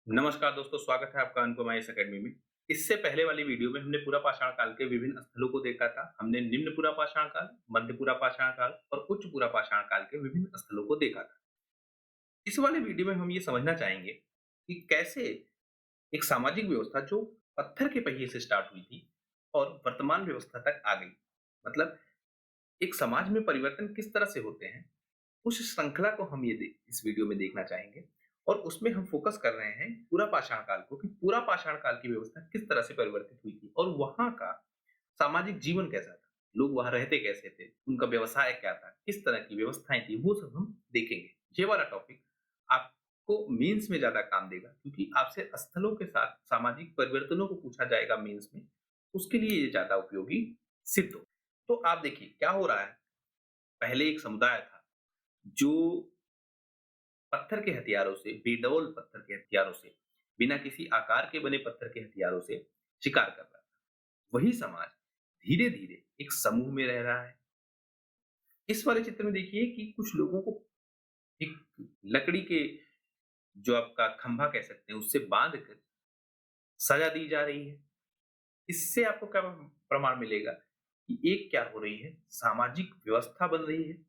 नमस्कार दोस्तों, स्वागत है आपका अनुपमा इस अकेडमी में। इससे पहले वाली वीडियो में हमने पूरा पाषाण काल के विभिन्न स्थलों को देखा था। हमने निम्न पूरा पाषाण काल, मध्य पूरा पाषाण काल और उच्च पूरा पाषाण काल के विभिन्न स्थलों को देखा था। इस वाले वीडियो में हम ये समझना चाहेंगे कि कैसे एक सामाजिक व्यवस्था जो पत्थर के पहिए से स्टार्ट हुई थी और वर्तमान व्यवस्था तक आ गई। मतलब एक समाज में परिवर्तन किस तरह से होते हैं, उस श्रृंखला को हम इस वीडियो में देखना चाहेंगे। और उसमें हम फोकस कर रहे हैं पूरा पाषाण काल को कि पूरा पाषाण काल की व्यवस्था किस तरह से परिवर्तित हुई थी और वहां का सामाजिक जीवन कैसा था, लोग वहां रहते कैसे थे, उनका व्यवसाय क्या था, किस तरह की व्यवस्थाएं थी, वो सब हम देखेंगे। ये वाला टॉपिक आपको मेंस में ज्यादा काम देगा क्योंकि आपसे स्थलों के साथ सामाजिक परिवर्तनों को पूछा जाएगा मेंस में। उसके लिए ये ज्यादा उपयोगी सिद्ध हो। तो आप देखिए क्या हो रहा है। पहले एक समुदाय था जो पत्थर के हथियारों से, बेडौल पत्थर के हथियारों से, बिना किसी आकार के बने पत्थर के हथियारों से शिकार कर रहा था। वही समाज धीरे-धीरे एक समूह में रह रहा है। इस वाले चित्र में देखिए कि कुछ लोगों को एक लकड़ी के, जो आपका खंभा कह सकते हैं, उससे बांध कर सजा दी जा रही है। इससे आपको क्या प्रमाण मिलेगा कि एक क्या हो रही है, सामाजिक व्यवस्था बन रही है।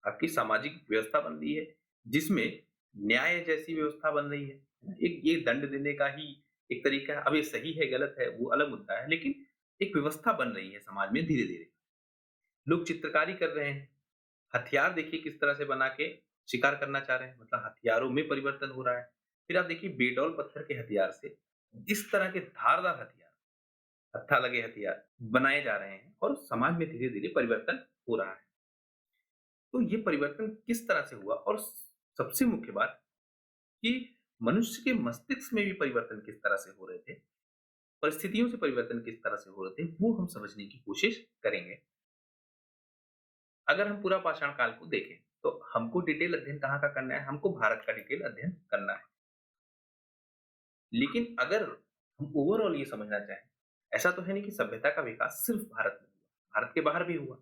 आपकी सामाजिक व्यवस्था बन रही है जिसमें न्याय जैसी व्यवस्था बन रही है। एक ये दंड देने का ही एक तरीका है। अब ये सही है गलत है वो अलग मुद्दा है, लेकिन एक व्यवस्था बन रही है समाज में धीरे धीरे। लोग चित्रकारी कर रहे हैं। हथियार देखिए किस तरह से बना के शिकार करना चाह रहे हैं, मतलब हथियारों में परिवर्तन हो रहा है। फिर आप देखिए बेडौल पत्थर के हथियार से इस तरह के धारदार हथियार, हत्था लगे हथियार बनाए जा रहे हैं और समाज में धीरे धीरे परिवर्तन हो रहा है। तो ये परिवर्तन किस तरह से हुआ और सबसे मुख्य बात कि मनुष्य के मस्तिष्क में भी परिवर्तन किस तरह से हो रहे थे, परिस्थितियों से परिवर्तन किस तरह से हो रहे थे, वो हम समझने की कोशिश करेंगे। अगर हम पूरा पाषाण काल को देखें तो हमको डिटेल अध्ययन कहाँ का करना है, हमको भारत का डिटेल अध्ययन करना है। लेकिन अगर हम ओवरऑल ये समझना चाहें, ऐसा तो है नहीं कि सभ्यता का विकास सिर्फ भारत में हुआ, भारत के बाहर भी हुआ।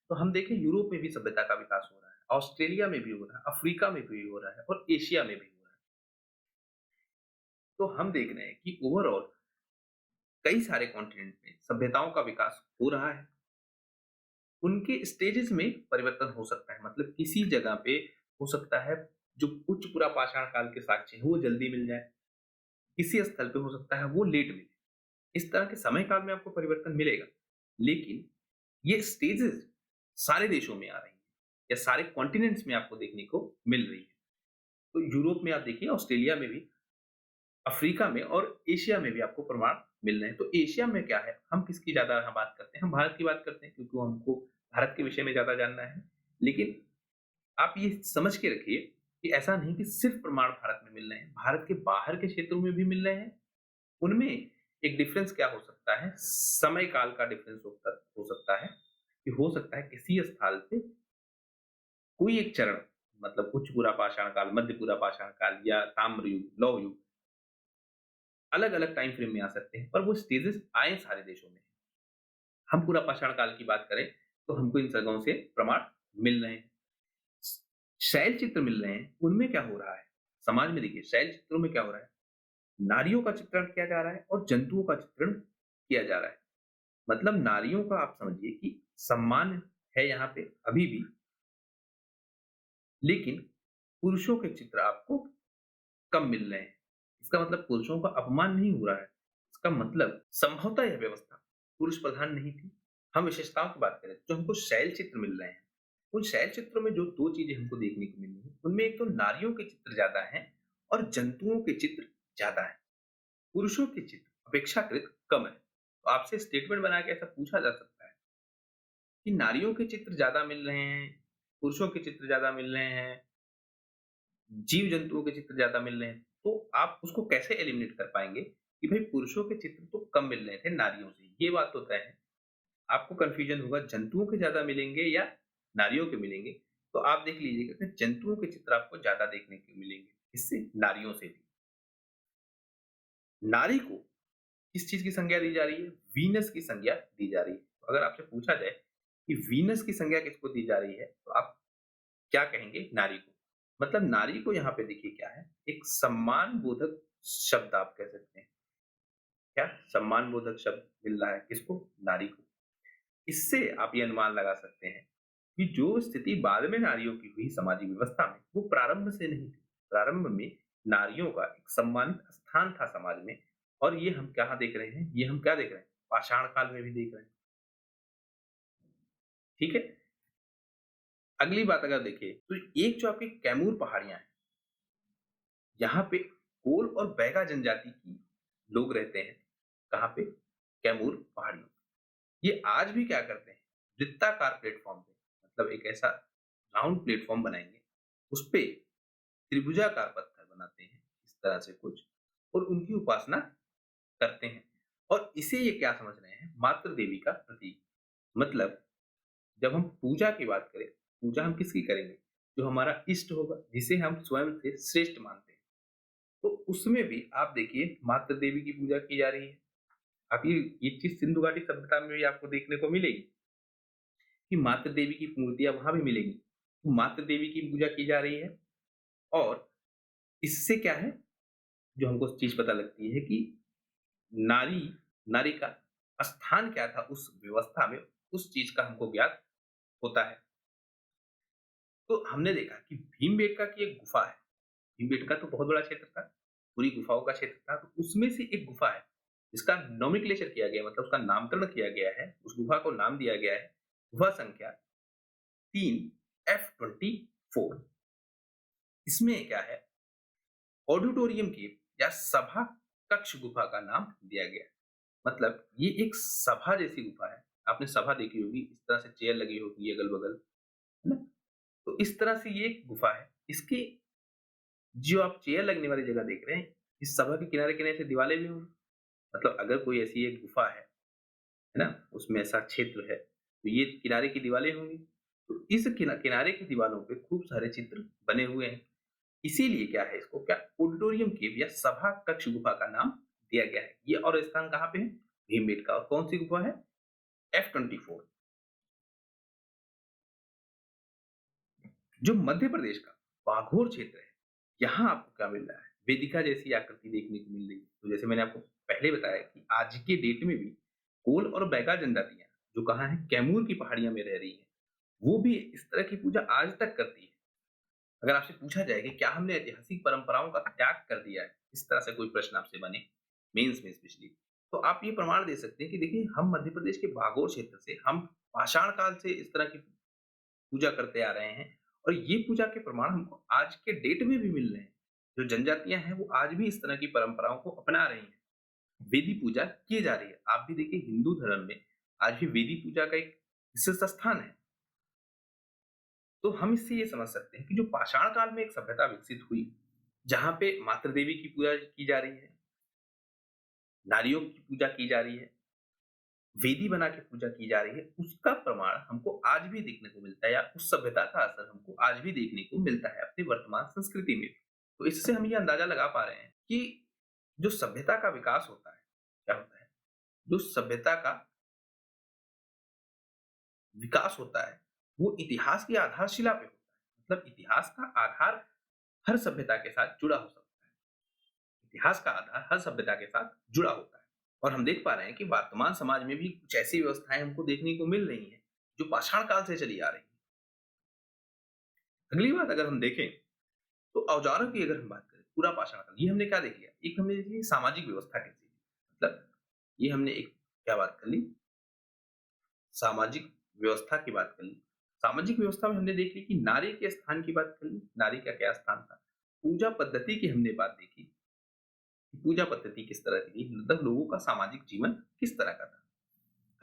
तो हम देखें यूरोप में भी सभ्यता का विकास हो रहा है, ऑस्ट्रेलिया में भी हो रहा है, अफ्रीका में भी हो रहा है और एशिया में भी हो रहा है। तो हम देख रहे हैं कि ओवरऑल कई सारे कॉन्टिनेंट में सभ्यताओं का विकास हो रहा है। उनके स्टेजेस में परिवर्तन हो सकता है, मतलब किसी जगह पे हो सकता है जो उच्च पुरा पाषाण काल के साक्ष्य हैं वो जल्दी मिल जाए, किसी स्थल पे हो सकता है वो लेट मिले। इस तरह के समय काल में आपको परिवर्तन मिलेगा, लेकिन ये स्टेजेस सारे देशों में आ रही हैं या सारे कॉन्टिनेंट्स में आपको देखने को मिल रही है। तो यूरोप में आप देखिए, ऑस्ट्रेलिया में भी, अफ्रीका में और एशिया में भी आपको प्रमाण मिल रहे हैं। तो एशिया में क्या है, हम किसकी ज्यादा यहाँ बात करते हैं, हम भारत की बात करते हैं क्योंकि हमको भारत के विषय में ज्यादा जानना है। लेकिन आप ये समझ के रखिए कि ऐसा नहीं कि सिर्फ प्रमाण भारत में मिल रहे हैं, भारत के बाहर के क्षेत्रों में भी मिल रहे हैं। उनमें एक डिफरेंस क्या हो सकता है, समय काल का डिफरेंस हो सकता है कि हो सकता है किसी स्थल पे कोई एक चरण, मतलब उच्च पूरा पाषाण काल, मध्य पूरा पाषाण काल या ताम्र युग, लौह युग, अलग अलग टाइम फ्रेम में आ सकते हैं, पर वो स्टेजेस आए सारे देशों में। हम पूरा पाषाण काल की बात करें तो हमको इन जगहों से प्रमाण मिल रहे हैं। शैल चित्र मिल रहे हैं, उनमें क्या हो रहा है, समाज में देखिए शैल चित्रों में क्या हो रहा है, नारियों का चित्रण किया जा रहा है और जंतुओं का चित्रण किया जा रहा है। मतलब नारियों का आप समझिए कि सम्मान है यहाँ पे अभी भी, लेकिन पुरुषों के चित्र आपको कम मिल रहे हैं। इसका मतलब पुरुषों का अपमान नहीं हो रहा है। इसका मतलब संभवतः यह व्यवस्था पुरुष प्रधान नहीं थी। हम विशेषताओं की बात करें तो हमको शैल चित्र मिल रहे हैं। उन शैल चित्रों में जो 2 चीजें हमको देखने को मिल रही हैं, उनमें एक तो नारियों के चित्र ज़्यादा हैं और जंतुओं के चित्र ज़्यादा हैं। पुरुषों के चित्र अपेक्षाकृत कम है। तो आपसे स्टेटमेंट बना के ऐसा पूछा जा सकता है कि नारियों के चित्र ज़्यादा मिल रहे हैं, पुरुषों के चित्र ज़्यादा मिल रहे हैं, जीव-जंतुओं के चित्र ज़्यादा मिल रहे हैं। तो आप उसको कैसे एलिमिनेट कर पाएँगे कि भई पुरुषों के चित्र तो कम मिल रहे थे नारियों से, ये बात तो तय है। आपको कन्फ्यूजन होगा जंतुओं के ज़्यादा मिलेंगे या नारियों के मिलेंगे। तो आप देख लीजिएगा कि जंतुओं के चित्र आपको ज़्यादा देखने को मिलेंगे, इससे नारियों से भी। नारी को किस चीज़ की संज्ञा दी जा रही है? वीनस की संज्ञा दी जा रही है। तो अगर आपसे पूछा जाए कि वीनस की संज्ञा किसको दी जा रही है, तो आप क्या कहेंगे? नारी को। मतलब नारी को यहाँ पे देखिए क्या है, एक सम्मान बोधक शब्द आप कह सकते हैं। क्या सम्मान बोधक शब्द मिल रहा है किसको? नारी को। इससे आप ये अनुमान लगा सकते हैं कि जो स्थिति बाद में नारियों की हुई सामाजिक व्यवस्था में, वो प्रारंभ से नहीं थी। प्रारंभ में नारियों का एक सम्मानित स्थान था समाज में, और ये हम कहाँ देख रहे हैं? ये हम क्या देख रहे हैं? पाषाण काल में भी देख रहे हैं। ठीक है? अगली बात अगर देखें, तो एक जो आपकी कैमूर पहाड़ियाँ हैं, यहाँ पे कोल और बैगा जनजाति की लोग रहते हैं। कहाँ पे? कैमूर पहाड़ियों पे। ये आज भी क्या करते हैं? वृत्ताकार प्लेटफ़ॉर्म पे, मतलब एक ऐसा राउंड प्लेटफ़ॉर्म बनाएँगे, उसपे त्रिभुजाकार पत्थर बनाते हैं, इस तरह से कुछ, और उनकी उपासना करते हैं। और इसे ये क्या समझ रहे हैं? मातृ देवी का प्रतीक। मतलब जब हम पूजा की बात करें, पूजा हम किसकी करेंगे? जो हमारा इष्ट होगा, जिसे हम स्वयं से श्रेष्ठ मानते हैं। तो उसमें भी आप देखिए मातृ देवी की पूजा की जा रही है। आप ये चीज़ सिंधु घाटी सभ्यता में भी आपको देखने को मिलेगी कि मातृ देवी की मूर्तियाँ वहाँ भी मिलेंगी। तो मातृ देवी की पूजा की जा रही है, और इससे क्या है, जो हमको चीज़ पता लगती है कि नारी नारी का स्थान क्या था उस व्यवस्था में, उस चीज़ का हमको ज्ञात होता है। तो हमने देखा कि भीमबेटका की एक गुफा है। भीमबेटका तो बहुत बड़ा क्षेत्र था, पूरी गुफाओं का क्षेत्र था, तो उसमें से एक गुफा है, जिसका नोमेनक्लेचर किया गया है, मतलब उसका नामकरण किया गया है, उस गुफा को नाम दिया गया है, गुफा संख्या 3 F24। इसमें क्या है, ऑडिटोरियम की या सभा कक्ष गुफा का नाम दिया गया है। मतलब ये एक सभा जैसी गुफा है। आपने सभा देखी होगी, इस तरह से चेयर लगी होगी अगल-बगल, है ना? तो इस तरह से ये एक गुफा है। इसकी जो आप चेयर लगने वाली जगह देख रहे हैं, इस सभा के किनारे-किनारे से दीवालें भी होंगी। मतलब अगर कोई ऐसी एक गुफा है ना? उसमें ऐसा क्षेत्र है, तो ये किनारे की दीवालें होंगी। तो इस किनारे की दीवालों पे खूब सारे चित्र बने हुए हैं। इसीलिए क्या है, इसको क्या ऑडिटोरियम केव या सभा कक्ष गुफा का नाम दिया गया है। ये और स्थान कहाँ पे है? भीमबेटका। और कौन सी गुफा है? F24। जो मध्य प्रदेश का बाघोर क्षेत्र है, यहाँ आपको क्या मिल रहा है? वेदिका जैसी आकृति देखने को मिल रही है। तो जैसे मैंने आपको पहले बताया कि आज के डेट में भी कोल और बैगा जनजातियाँ जो कहाँ हैं? कैमूर की पहाड़ियों में रह रही हैं। वो भी इस तरह की पूजा आज तक करती है। अगर आपसे पूछा जाए कि क्या हमने ऐतिहासिक परंपराओं का त्याग कर दिया है? इस तरह से कोई प्रश्न आपसे बने, मेंस में स्पेशली, तो आप ये प्रमाण दे सकते हैं कि देखिए हम मध्य प्रदेश के बागोर क्षेत्र से, हम पाषाण काल से इस तरह की पूजा करते आ रहे हैं, और ये पूजा के प्रमाण हमको आज के डेट में भी मिल रहे हैं। जो जनजातियाँ हैं वो आज भी इस तरह की परंपराओं को अपना रही हैं। वेदी पूजा की जा रही है। आप भी देखिए हिंदू धर्म में आज भी वेदी पूजा का एक विशिष्ट स्थान है। तो हम इससे ये समझ सकते हैं कि जो पाषाण काल में एक सभ्यता विकसित हुई, जहाँ पे मातृ देवी की पूजा की जा रही है, नारियों की पूजा की जा रही है, वेदी बना के पूजा की जा रही है, उसका प्रमाण हमको आज भी देखने को मिलता है, या उस सभ्यता का असर हमको आज भी देखने को मिलता है अपनी वर्तमान संस्कृति में भी। तो इससे हम ये अंदाजा लगा पा रहे हैं कि जो सभ्यता का विकास होता है, क्या होता है? जो सभ्यता का विकास होता है, वो इतिहास की आधारशिला पे होता है। मतलब इतिहास का आधार हर सभ्यता के साथ जुड़ा हो सकता है। इतिहास का आधार हर सभ्यता के साथ जुड़ा होता है। और हम देख पा रहे हैं कि वर्तमान समाज में भी कुछ ऐसी व्यवस्थाएँ हमको देखने को मिल रही हैं, जो पाषाण काल से चली आ रही हैं। अगली बात अगर हम देखें, तो औजारों की अगर हम बात करें, पूरा पाषाण काल, ये हमने क्या देख लिया? एक हमने देख ली सामाजिक व्यवस्था कैसी है। मतलब ये हमने एक क्या बात कर ली? सामाजिक व्यवस्था की बात कर ली। सामाजिक व्यवस्था में हमने देख ली कि नारी के स्थान की बात कर ली, नारी का क्या स्थान था। पूजा पद्धति की हमने बात देखी, कि पूजा पद्धति किस तरह की थी, मतलब लोगों का सामाजिक जीवन किस तरह का था।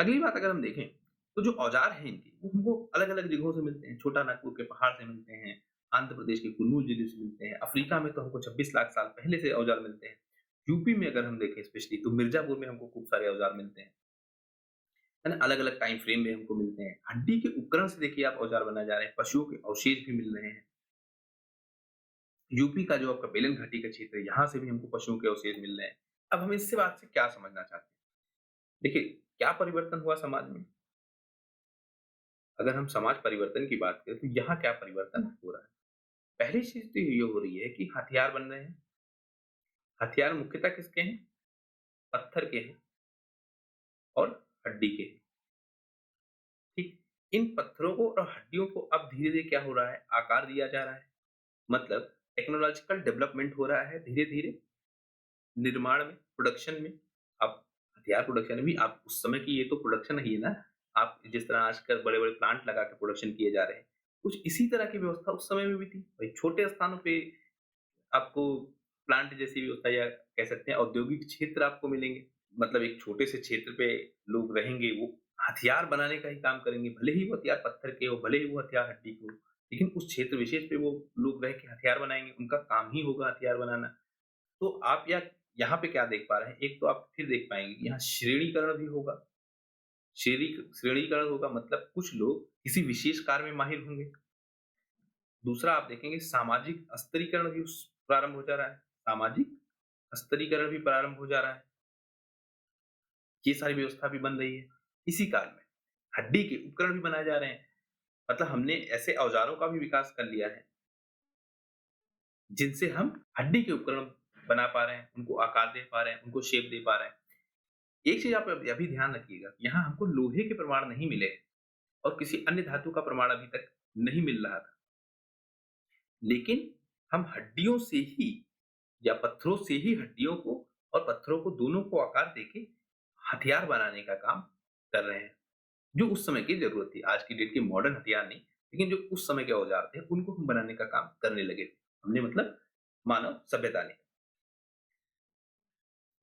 अगली बात अगर हम देखें, तो जो औजार हैं इनके, वो हमको अलग-अलग जगहों से मिलते हैं। छोटा नागपुर के पहाड़ से मिलते हैं, आंध्र प्रदेश के कुल्लू जिले से मिलते हैं, अफ्रीका में तो हमको 26 लाख साल पहले से औजार मिलते हैं। यूपी में अगर हम देखें स्पेशली, तो मिर्ज़ापुर में हमको खूब सारे औजार मिलते हैं। है ना? अलग-अलग टाइम फ्रेम में हमको मिलते हैं। हड्डी के उपकरण से देखिए आप औजार बनाए जा रहे हैं, पशुओं के अवशेष भी मिल रहे हैं। यूपी का जो आपका बेलन घाटी का क्षेत्र है, यहाँ से भी हमको पशुओं के अवशेष मिल रहे हैं। अब हम इससे बात से क्या समझना चाहते हैं? देखिए, क्या परिवर्तन हुआ समाज में? अगर हम समाज परिवर्तन की बात करें, तो यहाँ क्या परिवर्तन हो रहा है? पहली चीज़ तो ये हो रही है कि हथियार बन रहे हैं। हथियार मुख्यतः किसके हैं? पत्थर के हैं और हड्डी के हैं, ठीक? इन पत्थरों को और हड्डियों को अब धीरे-धीरे क्या हो रहा है? आकार दिया जा रहा है। मतलब टेक्नोलॉजिकल डेवलपमेंट हो रहा है धीरे-धीरे निर्माण में, प्रोडक्शन में। अब हथियार प्रोडक्शन में भी आप उस समय की ये तो प्रोडक्शन ही है ना, आप जिस तरह आजकल बड़े-बड़े प्लांट लगा के प्रोडक्शन किए जा रहे हैं, कुछ इसी तरह की व्यवस्था उस समय में भी थी। वही छोटे स्थानों पे आपको प्लांट जैसी व्यवस्था या कह सकते हैं औद्योगिक क्षेत्र आपको मिलेंगे। मतलब एक छोटे से क्षेत्र पे लोग रहेंगे, वो हथियार बनाने का ही काम करेंगे, भले ही वो हथियार पत्थर के हो, भले ही वो हथियार हड्डी के हो, लेकिन उस क्षेत्र विशेष पे वो लोग रह के हथियार बनाएँगे, उनका काम ही होगा हथियार बनाना। तो आप यहाँ पे क्या देख पा रहे हैं, एक तो आप फिर देख पाएँगे कि यहाँ श्रेणीकरण भी होगा। श्रेणीकरण होगा मतलब कुछ लोग किसी विशेष कार्य में माहिर होंगे। दूसरा आप देखेंगे सामाजिक स्तरीकरण भी उस प्रारंभ हो जा रहा है। सामाजिक स्तरीकरण भी प्रारंभ हो जा रहा है। ये सारी व्यवस्था भी बन रही है। इसी काल में हड्डी के उपकरण भी बनाए जा रहे हैं। मतलब हमने ऐसे औज़ारों का भी विकास कर लिया है, जिनसे हम हड्डी के उपकरण बना पा रहे हैं, उनको आकार दे पा रहे हैं, उनको शेप दे पा रहे हैं। एक चीज़ आप अभी ध्यान रखिएगा, यहाँ हमको लोहे के प्रमाण नहीं मिले और किसी अन्य धातु का प्रमाण अभी तक नहीं मिल रहा था। लेकिन हम हड्डियों से ही या पत्थरों से ही हड्डियों को और पत्थरों को दोनों को आकार देके हथियार बनाने का काम कर रहे हैं, जो उस समय की ज़रूरत थी। आज की डेट के मॉडर्न हथियार नहीं, लेकिन जो उस समय के औज़ार थे, उनको हम बनाने का काम करने लगे थे। हमने मतलब मानव सभ्यता ने।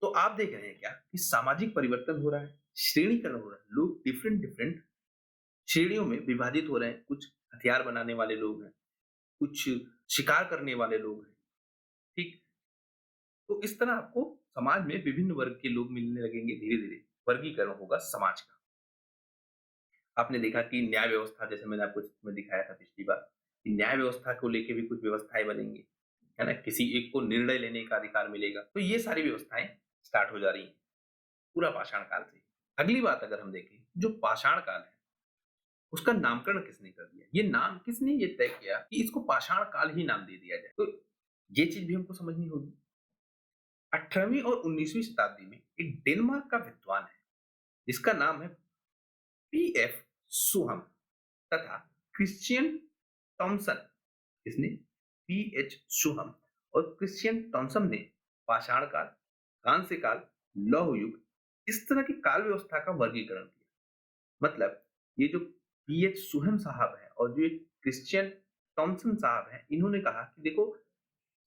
तो आप देख रहे हैं क्या कि सामाजिक परिवर्तन हो रहा है, श्रेणीकरण हो रहा है। लोग डिफरेंट डिफरेंट श्रेणियों में विभाजित हो रहे हैं। कुछ हथियार बनाने वाले लोग हैं, कुछ शिकार करने वाले लोग हैं, ठीक? तो इस तरह आपको समाज में विभिन्न वर्ग के लोग मिलने लगेंगे धीरे-धीरे, वर्गीकरण होगा समाज का। आपने देखा कि न्याय व्यवस्था जैसे मैंने आपको इसमें दिखाया था पिछली बार, कि न्याय व्यवस्था को लेके भी कुछ व्यवस्थाएँ बनेंगी, है ना? किसी एक को निर्णय लेने का अधिकार मिलेगा। तो ये सारी व्यवस्थाएँ स्टार्ट हो जा रही हैं, पूरा पाषाण काल से। अगली बात अगर हम देखें, जो पाषाण काल है, उसका नामकरण किसने कर दिया? ये नाम किसने ये तय किया कि इसको पाषाण काल ही नाम दे दिया जाए? तो ये चीज़ भी हमको समझनी होगी। 18वीं और 19वीं शताब्दी में एक डेनमार्क का विद्वान है, जिसका नाम है पीएफ सोहम तथा क्रिश्चियन थॉमसन। इसने पीएच सोहम और क्रिश्चियन थॉमसन ने पाषाण काल, कांस्य काल, लौह युग इस तरह की काल व्यवस्था का वर्गीकरण किया। मतलब ये जो पीएच सोहम साहब हैं और जो ये क्रिश्चियन थॉमसन साहब हैं, इन्होंने कहा कि देखो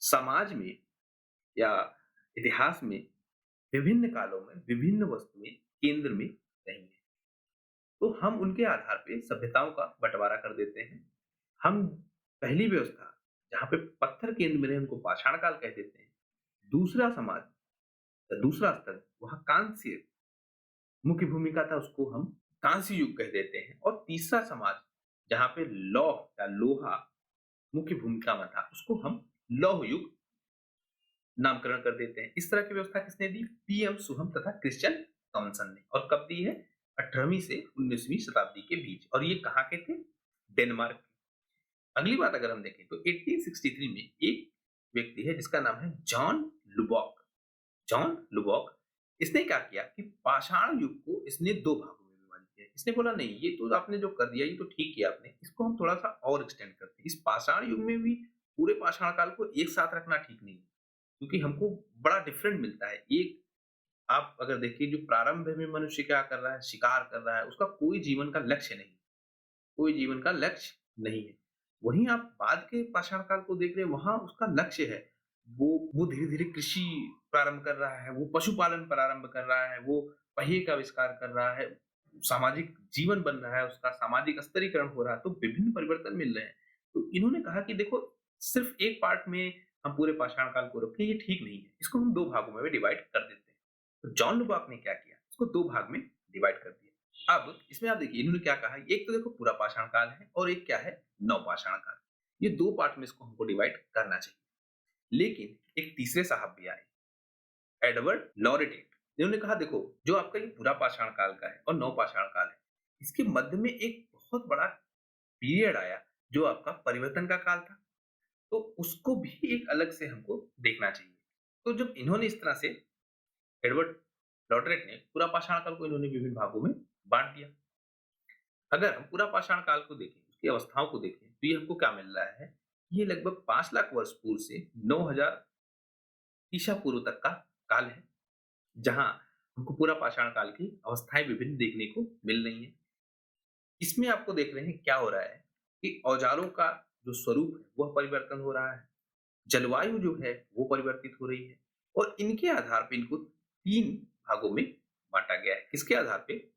समाज में या इतिहास में विभिन्न कालों में विभिन्न वस्तुएं केंद्र में रही हैं। तो हम उनके आधार पे सभ्यताओं का बंटवारा कर देते हैं। हम पहली व्यवस्था जहाँ पे पत्थर केंद्र में रहे उनको पाषाण काल कह देते हैं। दूसरा समाज या दूसरा स्तर वहाँ कांस्य मुख्य भूमिका था, उसको हम कांस्य युग कह देते हैं और तीसरा समाज जहाँ पे लौह या लोहा मुख्य भूमिका में था, उसको हम लौह युग नामकरण कर देते हैं। इस तरह की व्यवस्था किसने दी? पीएम सुहम तथा क्रिश्चियन थॉमसन ने। और कब दी है? 18वीं से 19वीं शताब्दी के बीच। और ये कहाँ के थे? डेनमार्क के। अगली बात अगर हम देखें तो 1863 में एक व्यक्ति है जिसका नाम है जॉन लुबॉक। जॉन लुबॉक, इसने क्या किया कि पाषाण युग को इसने 2 भागों में विभाजित किया। इसने बोला नहीं, ये तो आपने जो कर दिया ये तो ठीक किया आपने, इसको हम थोड़ा-सा और एक्सटेंड करते हैं। इस पाषाण युग में भी पूरे पाषाण काल को एक साथ रखना ठीक नहीं है, क्योंकि हमको बड़ा डिफरेंट मिलता है। एक आप अगर देखिए जो प्रारंभ में मनुष्य क्या कर रहा है, शिकार कर रहा है, उसका कोई जीवन का लक्ष्य नहीं, कोई जीवन का लक्ष्य नहीं है। वहीं आप बाद के पाषाण काल को देख रहे हैं, वहाँ उसका लक्ष्य है। वो धीरे-धीरे कृषि प्रारंभ कर रहा है, वो पशुपालन प्रारंभ कर रहा है, वो पहिए का आविष्कार कर रहा है, सामाजिक जीवन बन रहा है, उसका सामाजिक स्तरीकरण हो रहा है, तो विभिन्न परिवर्तन मिल रहे हैं। तो इन्होंने कहा कि देखो सिर्फ एक पार्ट में हम पूरे पाषाण काल को रखें, ये ठीक नहीं है। इसको हम 2 भागों में भी डिवाइड कर देते हैं। तो जॉन लुबाक ने क्या किया? इसको 2 भाग में डिवाइड कर दिया। अब इसमें आप देखिए इन्होंने क्या कहा, एक तो देखो पूरा पाषाण काल है और एक क्या है? नवपाषाण काल। ये 2 पार्ट में इसको हमको डिवाइड करना चाहिए। लेकिन एक तीसरे साहब भी आए, एडवर्ड लॉरेटेट। इन्होंने कहा देखो जो आपका ये पूरा पाषाण काल का है और नवपाषाण काल है, इसके मध्य में एक बहुत बड़ा पीरियड आया जो आपका परिवर्तन का काल था। तो उसको भी एक अलग से हमको देखना चाहिए। तो जब इन्होंने इस तरह से एडवर्ड लॉटरेट ने पूरा पाषाण काल को इन्होंने विभिन्न भागों में बाँट दिया। अगर हम पूरा पाषाण काल को देखें, उसकी अवस्थाओं को देखें, तो ये हमको क्या मिल रहा है, ये लगभग 5 लाख वर्ष पूर्व से 9000 ईसा पूर्व तक का काल है, जहाँ हमको पूरा पाषाण काल की अवस्थाएँ विभिन्न देखने को मिल रही हैं। इसमें आपको देख रहे हैं क्या हो रहा है कि औजारों का जो स्वरूप है, वह परिवर्तन हो रहा है। जलवायु जो है, वो परिवर्तित हो रही है और इनके आधार पे इनको 3 भागों में बाँटा गया है। किसके आधार पे?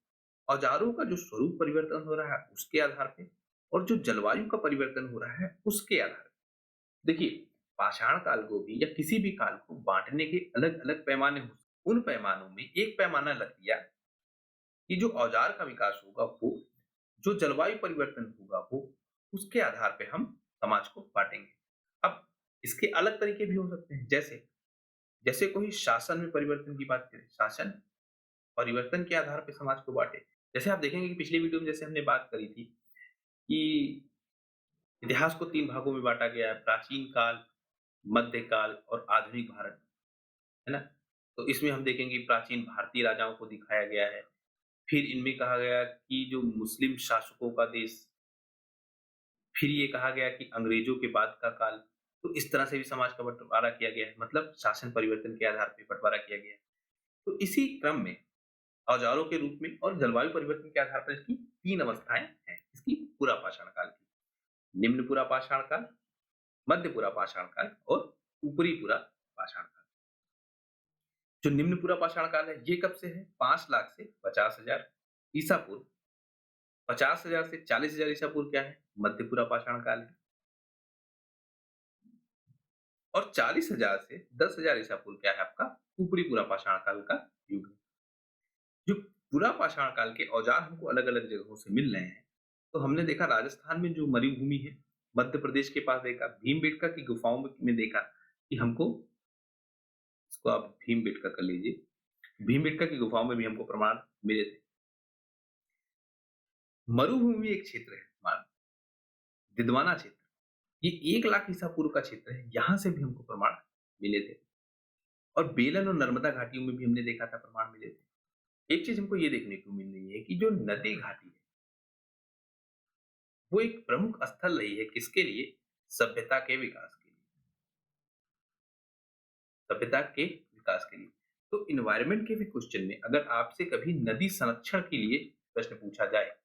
औजारों का जो स्वरूप परिवर्तन हो रहा है, उसके आधार पे और जो जलवायु का परिवर्तन हो रहा है, उसके आधार पे। देखिए, पाषाण काल को भी या किसी भी काल को बाँटने के अलग-अलग पैमाने हो। उन पैमानों में एक पैमाना रख दिया कि जो औजार का विकास होगा वो, जो जलवायु परिवर्तन होगा वो, उसके आधार पे हम समाज को बाँटेंगे। अब इसके अलग तरीके भी हो सकते हैं, जैसे जैसे कोई शासन में परिवर्तन की बात करें, शासन परिवर्तन के आधार पे समाज को बाँटे। जैसे आप देखेंगे कि पिछली वीडियो में जैसे हमने बात करी थी कि इतिहास को 3 भागों में बाँटा गया है, प्राचीन काल, मध्यकाल और आधुनिक भारत, है ना? तो इसमें हम देखेंगे प्राचीन भारतीय राजाओं को दिखाया गया है। फिर इनमें कहा गया कि जो मुस्लिम शासकों का देश, फिर ये कहा गया कि अंग्रेजों के बाद का काल, तो इस तरह से भी समाज का बँटवारा किया गया है, मतलब शासन परिवर्तन के आधार पे बँटवारा किया गया है। तो इसी क्रम में औजारों के रूप में और जलवायु परिवर्तन के आधार पर इसकी 3 अवस्थाएँ हैं, इसकी पूरा पाषाण काल की। निम्न पूरा पाषाण काल, मध्य पूरा पाषाण काल और ऊपरी पूरा पाषाण काल। जो निम्न पूरा पाषाण काल है, ये कब से है? 5 लाख से 50,000 ईसा पूर्व। 50,000 से 40,000 ईसा पूर्व क्या है? मध्य पूरा पाषाण काल है। और 40,000 से 10,000 ईसा पूर्व क्या है आपका? ऊपरी पूरा पाषाण काल का युग है। जो पूरा पाषाण काल के औजार हमको अलग-अलग जगहों से मिल रहे हैं, तो हमने देखा राजस्थान में जो मरुभूमि है, मध्य प्रदेश के पास देखा, भीमबेटका की गुफाओं में देखा कि हमको, इसको आप भीमबेटका कर लीजिए। भीमबेटका की गुफाओं में भी हमको प्रमाण मिले थे। मरुभूमि एक क्षेत्र है हमारा, दिदवाना क्षेत्र। ये 1 लाख ईसा पूर्व का क्षेत्र है, यहाँ से भी हमको प्रमाण मिले थे। और बेलन और नर्मदा घाटियों में भी हमने देखा था प्रमाण मिले थे। एक चीज़ हमको ये देखने को मिल रही है कि जो नदी घाटी है, वो एक प्रमुख स्थल रही है किसके लिए? सभ्यता के विकास के लिए। सभ्यता के विकास के लिए। तो एनवायरनमेंट के भी क्वेश्चन में अगर आपसे कभी नदी संरक्षण के लिए प्रश्न पूछा जाए,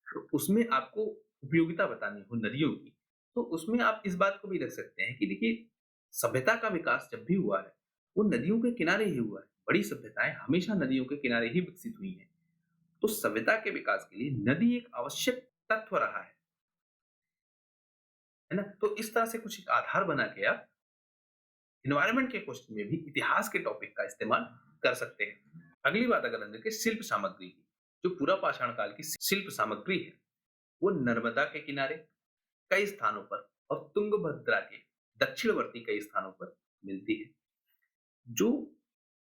तो उसमें आपको उपयोगिता बतानी हो नदियों की, तो उसमें आप इस बात को भी रख सकते हैं कि देखिए, सभ्यता का विकास जब भी हुआ है, वो नदियों के किनारे ही हुआ है। बड़ी सभ्यताएँ हमेशा नदियों के किनारे ही विकसित हुई हैं। तो सभ्यता के विकास के लिए नदी एक आवश्यक तत्व रहा है ना? तो इस तरह से कुछ एक आधार बना के आप एनवायरनमेंट के क्वेश्चन में भी इतिहास के टॉपिक का इस्तेमाल कर सकते हैं। अगली बात अगर हम देखें शिल्प सामग्री की, जो पूरा पाषाण काल की शिल्प सामग्री है, वो नर्मदा के किनारे कई स्थानों पर और तुंगभद्रा के दक्षिणवर्ती कई स्थानों पर मिलती है। जो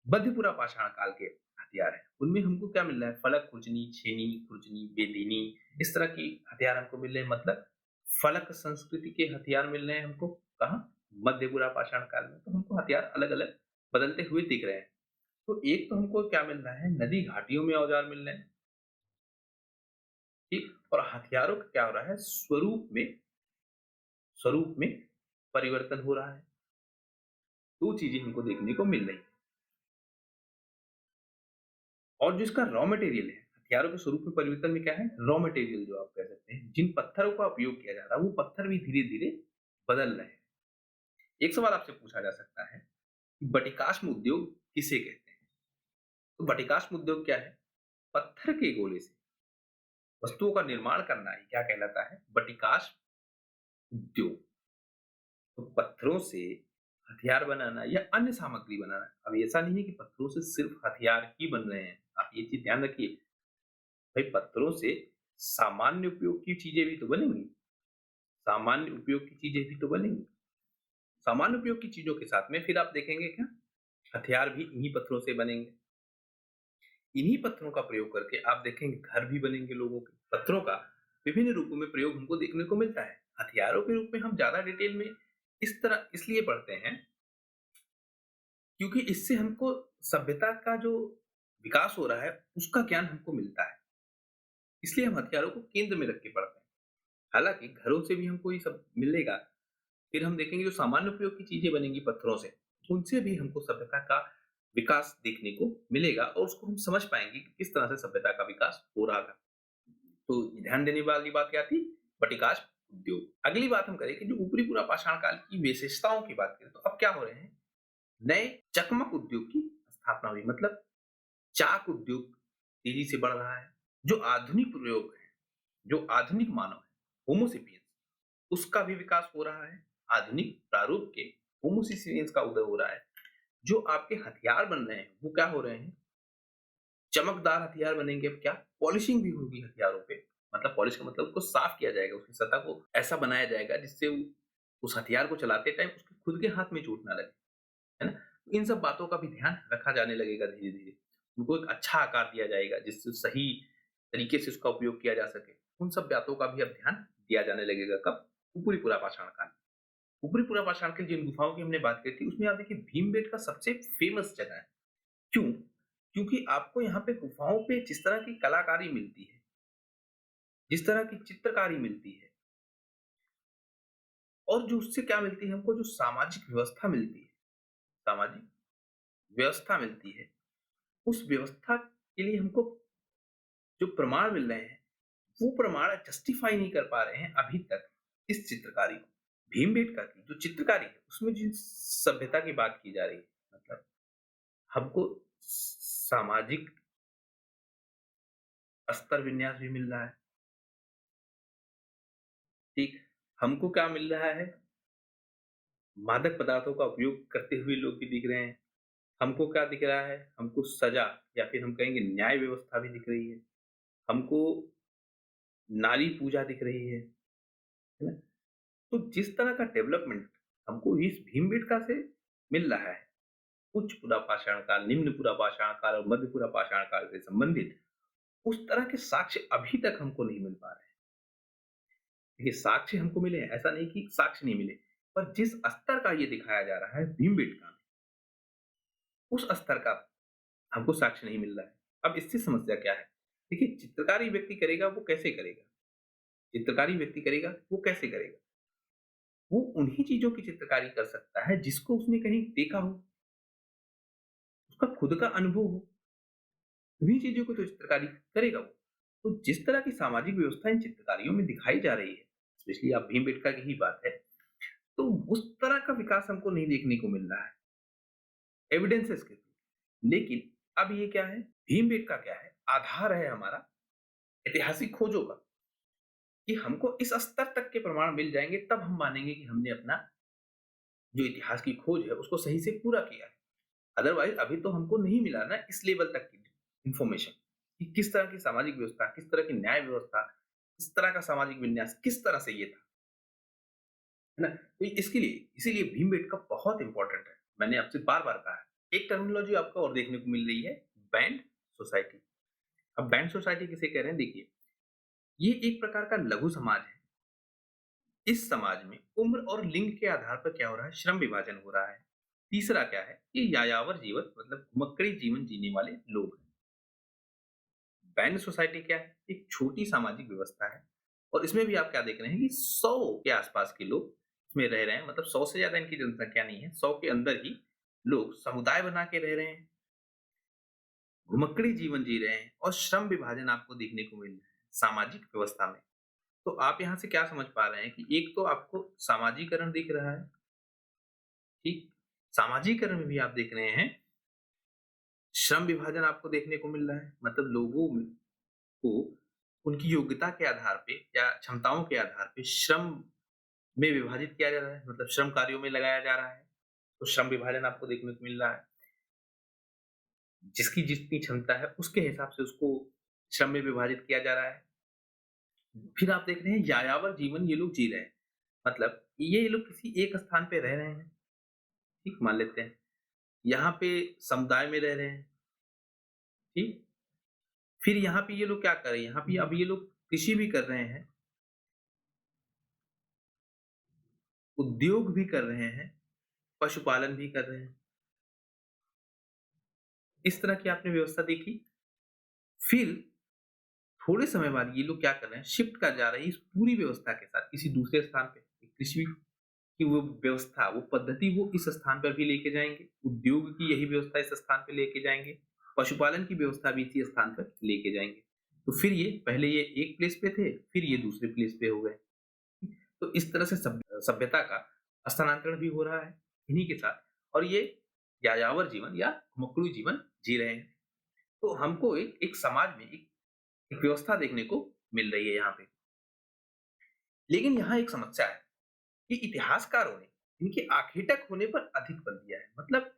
मध्यपुरा पाषाण काल के हथियार हैं, उनमें हमको क्या मिल रहा है? फलक खुर्जनी, छेनी खुर्जनी, बेदिनी, इस तरह की हथियार हमको मिल रहे हैं। मतलब फलक संस्कृति के हथियार मिल रहे हैं हमको कहाँ? मध्यपुरा पाषाण काल में। तो हमको हथियार अलग-अलग बदलते हुए दिख रहे हैं। तो एक तो हमको क्या मिल रहा है? नदी घाटियों में औजार मिल रहे हैं, ठीक? और हथियारों का क्या हो रहा है? स्वरूप में परिवर्तन हो रहा है। 2 चीजें हमको देखने को मिल रही हैं। और जो इसका रॉ मटेरियल है, हथियारों के स्वरूप में परिवर्तन में क्या है? रॉ मटेरियल जो आप कह सकते हैं, जिन पत्थरों का उपयोग किया जा रहा है, वो पत्थर भी धीरे-धीरे बदल रहे हैं। एक सवाल आपसे पूछा जा सकता है कि बटिकाश्म उद्योग किसे कहते हैं? तो बटिकाश्म उद्योग क्या है? पत्थर के गोले से वस्तुओं का निर्माण करना ही क्या कहलाता है? बटिकाश्म उद्योग। तो पत्थरों से हथियार बनाना या अन्य सामग्री बनाना, अब ऐसा नहीं है कि पत्थरों से सिर्फ हथियार ही बन रहे हैं। आप ये चीज़ ध्यान रखिए। भाई पत्थरों से सामान्य उपयोग की चीजें भी तो बनेंगी, सामान्य उपयोग की चीजें भी तो बनेंगी। सामान्य उपयोग की चीजों के साथ में फिर आप देखेंगे क्या? हथियार भी इन्हीं पत्थरों से बनेंगे। इन्हीं पत्थरों का प्रयोग करके आप देखेंगे घर भी बनेंगे लोगों के। पत्थरों का विभिन्न रूपों में प्रयोग हमको देखने को मिलता है। हथियारों के रूप में हम ज्यादा डिटेल में इस तरह इसलिए पढ़ते हैं क्योंकि इससे हमको सभ्यता का जो विकास हो रहा है, उसका ज्ञान हमको मिलता है। इसलिए हम हथियारों को केंद्र में रख के पढ़ते हैं। हालाँकि घरों से भी हमको ये सब मिलेगा, फिर हम देखेंगे जो सामान्य उपयोग की चीज़ें बनेंगी पत्थरों से, उनसे भी हमको सभ्यता का विकास देखने को मिलेगा और उसको हम समझ पाएँगे कि किस तरह से सभ्यता का विकास हो रहा था। तो ध्यान देने वाली बात क्या थी? बटिकाश उद्योग। अगली बात हम करें कि जो ऊपरी पूरा पाषाण काल की विशेषताओं की बात करें, तो अब क्या हो रहे हैं? नए चकमक उद्योग की स्थापना हुई, मतलब चाक उद्योग तेजी से बढ़ रहा है। जो आधुनिक प्रयोग है, जो आधुनिक मानव है, होमो सेपियंस, उसका भी विकास हो रहा है। आधुनिक प्रारूप के होमो सेपियंस का उदय हो रहा है। जो आपके हथियार बन रहे हैं, वो क्या हो रहे हैं? चमकदार हथियार बनेंगे। अब क्या? पॉलिशिंग भी होगी हथियारों पे। मतलब पॉलिश का मतलब उसको साफ किया जाएगा, उसकी सतह को ऐसा बनाया जाएगा जिससे वो उस हथियार को चलाते टाइम उसके खुद के हाथ में चोट ना लगे, है ना? तो इन सब बातों का भी ध्यान रखा जाने लगेगा धीरे-धीरे। उनको एक अच्छा आकार दिया जाएगा जिससे सही तरीके से उसका उपयोग किया जा सके। उन सब बातों का भी अब ध्यान दिया जाने लगेगा कब? ऊपरी पुरापाषाण काल। ऊपरी पुरापाषाण की जिन गुफाओं की हमने बात की थी, उसमें आप देखिए भीमबेटका सबसे फेमस जगह है। क्यों? क्योंकि आपको यहाँ पे गुफाओं पे जिस तरह की कलाकारी मिलती है, जिस तरह की चित्रकारी मिलती है और जो उससे क्या मिलती है हमको, जो सामाजिक व्यवस्था मिलती है, सामाजिक व्यवस्था मिलती है, उस व्यवस्था के लिए हमको जो प्रमाण मिल रहे हैं, वो प्रमाण जस्टिफाई नहीं कर पा रहे हैं अभी तक इस चित्रकारी को। भीमबेटका की जो चित्रकारी है, उसमें जिस सभ्यता की बात की जा रही है, मतलब हमको सामाजिक अस्तर विन्यास भी मिल रहा है, ठीक? हमको क्या मिल रहा है? मादक पदार्थों का उपयोग करते हुए लोग भी दिख रहे हैं। हमको क्या दिख रहा है? हमको सज़ा या फिर हम कहेंगे न्याय व्यवस्था भी दिख रही है। हमको नारी पूजा दिख रही है ना? तो जिस तरह का डेवलपमेंट हमको इस भीमबेटका से मिल रहा है, उच्च पुरापाषाण काल, निम्न पुरापाषाण काल और मध्य पुरापाषाण काल से संबंधित उस तरह के साक्ष्य अभी तक हमको नहीं मिल पा रहे हैं। देखिए साक्ष्य हमको मिले हैं, ऐसा नहीं कि साक्ष्य नहीं मिले, पर जिस स्तर का ये दिखाया जा रहा है भीमबेटका में, उस स्तर का हमको साक्ष्य नहीं मिल रहा है। अब इससे समस्या क्या है? देखिए चित्रकारी व्यक्ति करेगा वो कैसे करेगा? चित्रकारी व्यक्ति करेगा वो कैसे करेगा? वो उन्हीं चीज़ों की चित्रकारी कर सकता है जिसको उसने कहीं देखा हो, उसका खुद का अनुभव हो, उन्हीं चीज़ों को तो चित्रकारी करेगा वो। तो जिस तरह की सामाजिक व्यवस्था इन चित्रकारियों में दिखाई जा रही है, स्पेशली आप भीमबेटका की ही बात है, तो उस तरह का विकास हमको नहीं देखने को मिल रहा है, एविडेंसेस के थ्रू। लेकिन अब ये क्या है? भीमबेटका क्या है? आधार है हमारा ऐतिहासिक खोजों का, कि हमको इस स्तर तक के प्रमाण मिल जाएँगे तब हम मानेंगे कि हमने अपना जो इतिहास की खोज है उसको सही से पूरा किया है। अदरवाइज़ अभी तो हमको नहीं मिला ना इस लेवल तक की इन्फॉर्मेशन कि किस तरह की सामाजिक व्यवस्था, किस तरह की न्याय व्यवस्था, किस तरह का सामाजिक विन्यास, किस तरह से ये था, है ना? तो इसके लिए इसीलिए भीमबेटका बहुत इम्पोर्टेंट है। मैंने आपसे बार-बार कहा है। एक टर्मिनोलॉजी आपको और देखने को मिल रही है, बैंड सोसाइटी। अब बैंड सोसाइटी किसे कह रहे हैं देखिए, ये एक प्रकार का लघु समाज है। इस समाज में उम्र और लिंग के आधार पर क्या हो रहा है? श्रम विभाजन हो रहा है। तीसरा क्या है? ये यायावर जीवन मतलब घुमक्कड़ी जीवन जीने वाले लोग हैं। बैंड सोसाइटी क्या है? एक छोटी सामाजिक व्यवस्था है और इसमें भी आप क्या देख रहे हैं कि 100 के आसपास के लोग इसमें रह रहे हैं, मतलब 100 से ज़्यादा इनकी जनसंख्या नहीं है, 100 के अंदर ही लोग समुदाय बना के रह रहे हैं, घुमक्कड़ी जीवन जी रहे हैं और श्रम विभाजन आपको देखने को मिल रहा है सामाजिक व्यवस्था में। तो आप यहाँ से क्या समझ पा रहे हैं कि एक तो आपको सामाजीकरण दिख रहा है, ठीक? सामाजीकरण में भी आप देख रहे हैं श्रम विभाजन आपको देखने को मिल रहा है, मतलब लोगों में को उनकी योग्यता के आधार पे या क्षमताओं के आधार पे श्रम में विभाजित किया जा रहा है, मतलब श्रम कार्यों में लगाया जा रहा है। तो श्रम विभाजन आपको देखने को मिल रहा है। जिसकी जितनी क्षमता है उसके हिसाब से उसको श्रम में विभाजित किया जा रहा है। फिर आप देख रहे हैं यायावर जीवन ये लोग जी रहे हैं। मतलब ये लोग किसी एक स्थान पे रह रहे हैं, ठीक मान लेते हैं। यहाँ पे समुदाय में रह रहे हैं, ठीक? फिर यहाँ पे ये लोग क्या कर रहे हैं, यहाँ पे अब ये लोग कृषि भी कर रहे हैं। उद्योग भी कर रहे हैं, पशुपालन भी कर रहे हैं। इस तरह की आपने व्यवस्था देखी। फिर थोड़े समय बाद ये लोग क्या कर रहे हैं, शिफ्ट कर जा रहे हैं इस पूरी व्यवस्था के साथ किसी दूसरे स्थान पे। कृषि की वो व्यवस्था, वो पद्धति वो इस स्थान पर भी लेके जाएँगे, उद्योग की यही व्यवस्था इस स्थान पे लेके जाएँगे, पशुपालन की व्यवस्था भी इसी स्थान पर लेके जाएँगे। तो फिर ये पहले ये एक प्लेस पे थे, फिर ये दूसरे प्लेस पे हो गए। तो इस तरह से सभ्यता का स्थानांतरण भी हो रहा है इन्हीं के साथ, और ये यायावर जीवन या घुमक्कड़ू जीवन जी रहे हैं। तो हमको एक एक समाज में एक व्यवस्था देखने को मिल रही है यहाँ पे। लेकिन यहाँ एक समस्या है कि इतिहासकारों ने इनके आखेटक होने पर अधिक बल दिया है। मतलब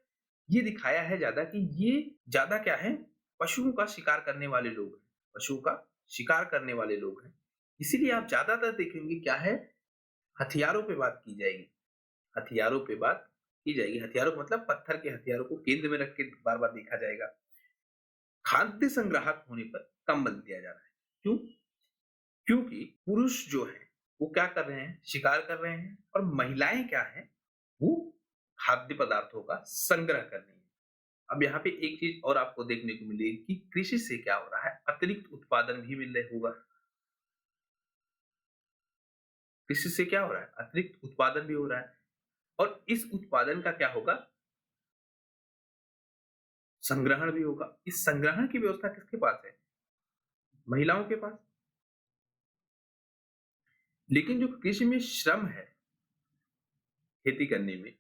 ये दिखाया है ज़्यादा कि ये ज़्यादा क्या है, पशुओं का शिकार करने वाले लोग हैं, पशुओं का शिकार करने वाले लोग हैं। इसीलिए आप ज़्यादातर देखेंगे क्या है, हथियारों पे बात की जाएगी, हथियारों पे बात की जाएगी। हथियारों का मतलब पत्थर के हथियारों को केंद्र में रख के बार-बार देखा जाएगा। खाद्य संग्राहक होने पर कम बल दिया जा रहा है। क्यों? क्योंकि पुरुष जो हैं, वो क्या कर रहे हैं? शिकार कर रहे हैं, और महिलाएँ क्या हैं? वो खाद्य पदार्थों का संग्रह कर रही हैं। अब यहाँ पे एक चीज़ और आपको देखने को मिलेगी कि कृषि से क्या हो रहा है? अतिरिक्त उत्पादन भी मिल रहा होगा। कृषि से क्या हो रहा है? अतिरिक्त उत्पादन भी हो रहा है, और इस उत्पादन का क्या होगा? संग्रहण भी होगा। इस संग्रहण की व्यवस्था किसके पास है? महिलाओं के पास। लेकिन जो कृषि में श्रम है, खेती करने में,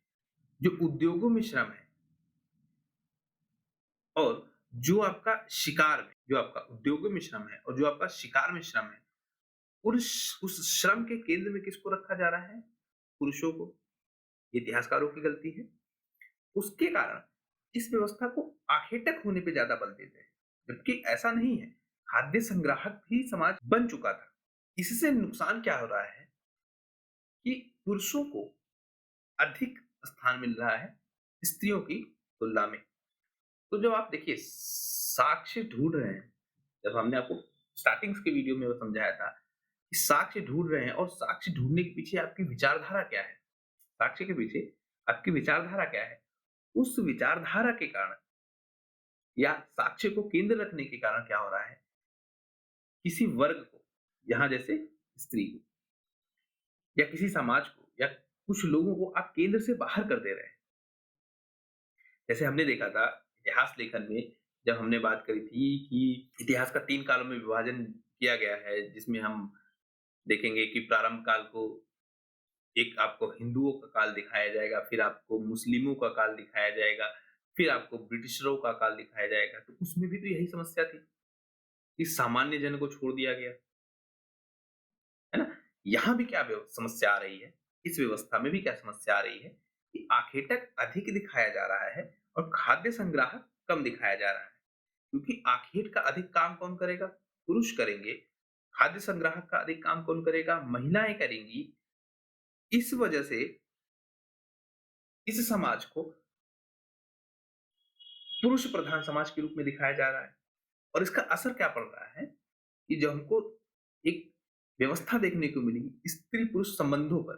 जो उद्योगों में श्रम है, और जो आपका शिकार में, जो आपका उद्योगों में श्रम है और जो आपका शिकार में श्रम है, उस श्रम के केंद्र में किसको रखा जा रहा है? पुरुषों को। ये इतिहासकारों की गलती है। उसके कारण इस व्यवस्था को आखेटक होने पे ज्यादा बल देते हैं, जबकि ऐसा नहीं है। खाद्य संग्राहक भी समाज बन चुका था। इससे नुकसान क्या हो रहा है कि पुरुषों को अधिक स्थान मिल रहा है स्त्रियों की तुलना में। तो जब आप देखिए साक्ष्य ढूंढ रहे हैं, जब हमने आपको स्टार्टिंग्स के वीडियो में वो समझाया था कि साक्ष्य ढूंढ रहे हैं, और साक्ष्य ढूंढने के पीछे आपकी विचारधारा क्या है, साक्ष्य के पीछे आपकी विचारधारा क्या है, उस विचारधारा के कारण या साक्ष्य को केंद्र रखने के कारण क्या हो रहा है, किसी वर्ग को, यहाँ जैसे स्त्री को, या किसी समाज को, या कुछ लोगों को आप केंद्र से बाहर कर दे रहे हैं। जैसे हमने देखा था इतिहास लेखन में, जब हमने बात करी थी कि इतिहास का 3 कालों में विभाजन किया गया है, जिसमें हम देखेंगे कि प्रारंभ काल को एक आपको हिंदुओं का काल दिखाया जाएगा, फिर आपको मुस्लिमों का काल दिखाया जाएगा, फिर आपको ब्रिटिशरों का काल दिखाया जाएगा। तो उसमें भी तो यही समस्या थी कि सामान्य जन को छोड़ दिया गया, है ना? यहाँ भी क्या समस्या आ रही है, इस व्यवस्था में भी क्या समस्या आ रही है कि आखेटक अधिक दिखाया जा रहा है और खाद्य संग्राहक कम दिखाया जा रहा है। क्योंकि आखेट का अधिक काम कौन करेगा? पुरुष करेंगे। खाद्य संग्राहक का अधिक काम कौन करेगा? महिलाएँ करेंगी। इस वजह से इस समाज को पुरुष प्रधान समाज के रूप में दिखाया जा रहा है, और इसका असर क्या पड़ रहा है कि जब हमको एक व्यवस्था देखने को मिली स्त्री पुरुष संबंधों पर,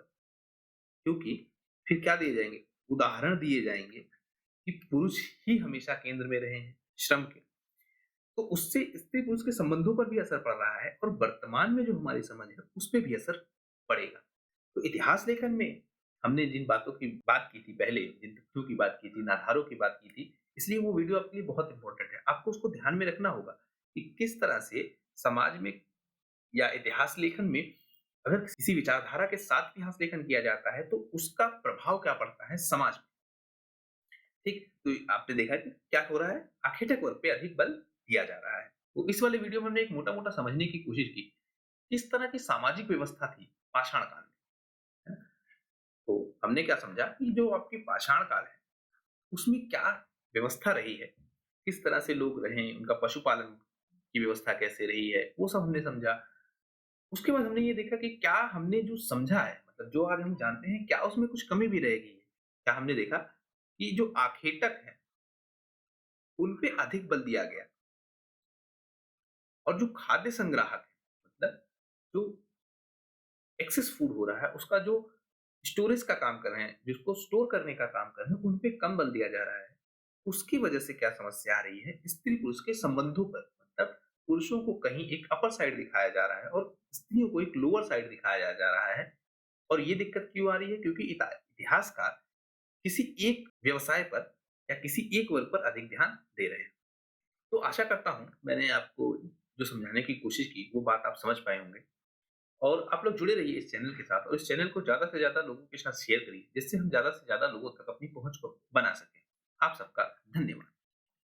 क्योंकि फिर क्या दिए जाएंगे, उदाहरण दिए जाएंगे कि पुरुष ही हमेशा केंद्र में रहे हैं श्रम के, तो उससे स्त्री पुरुष के संबंधों पर भी असर पड़ रहा है, और वर्तमान में जो हमारी समझ है उस पर भी असर पड़ेगा। तो इतिहास लेखन में हमने जिन बातों की बात की थी पहले, जिन तथ्यों की बात की थी, आधारों की बात की थी, इसलिए वो वीडियो आपके लिए बहुत इंपॉर्टेंट है। आपको उसको ध्यान में रखना होगा कि किस तरह से समाज में या इतिहास लेखन में अगर किसी विचारधारा के साथ इतिहास लेखन किया जाता है तो उसका प्रभाव क्या पड़ता है समाज में। ठीक, तो आपने देखा कि क्या हो रहा है, आखेटक वर्ग पे अधिक बल दिया जा रहा है। तो इस वाले वीडियो में हमने एक मोटा मोटा समझने की कोशिश की किस तरह की सामाजिक व्यवस्था थी पाषाण काल में, है ना? तो हमने क्या समझा कि जो आपकी पाषाण काल है उसमें क्या व्यवस्था रही है, किस तरह से लोग रहे, उनका पशुपालन की व्यवस्था कैसे रही है, वो सब हमने समझा। उसके बाद हमने ये देखा कि क्या हमने जो समझा है, मतलब जो आज हम जानते हैं, क्या उसमें कुछ कमी भी रह गई है? क्या हमने देखा कि जो आखेटक हैं, उन पे अधिक बल दिया गया, और जो खाद्य संग्राहक है, मतलब जो एक्सेस फूड हो रहा है, उसका जो स्टोरेज का काम कर रहे हैं, जिसको स्टोर करने का काम कर रहे हैं, उन पे कम बल दिया जा रहा है। उसकी वजह से क्या समस्या आ रही है, स्त्री-पुरुष के संबंधों पर। मतलब पुरुषों को कहीं एक अपर साइड दिखाया जा रहा है और स्त्रियों को एक लोअर साइड दिखाया जा रहा है। और ये दिक्कत क्यों आ रही है? क्योंकि इतिहासकार किसी एक व्यवसाय पर या किसी एक वर्ग पर अधिक ध्यान दे रहे हैं। तो आशा करता हूँ मैंने आपको जो समझाने की कोशिश की, वो बात आप समझ पाए होंगे। और आप लोग जुड़े रहिए इस चैनल के साथ और इस चैनल को ज़्यादा से ज़्यादा लोगों के साथ शेयर करिए, जिससे हम ज़्यादा से ज़्यादा लोगों तक अपनी पहुँच को बना सकें। आप सबका धन्यवाद।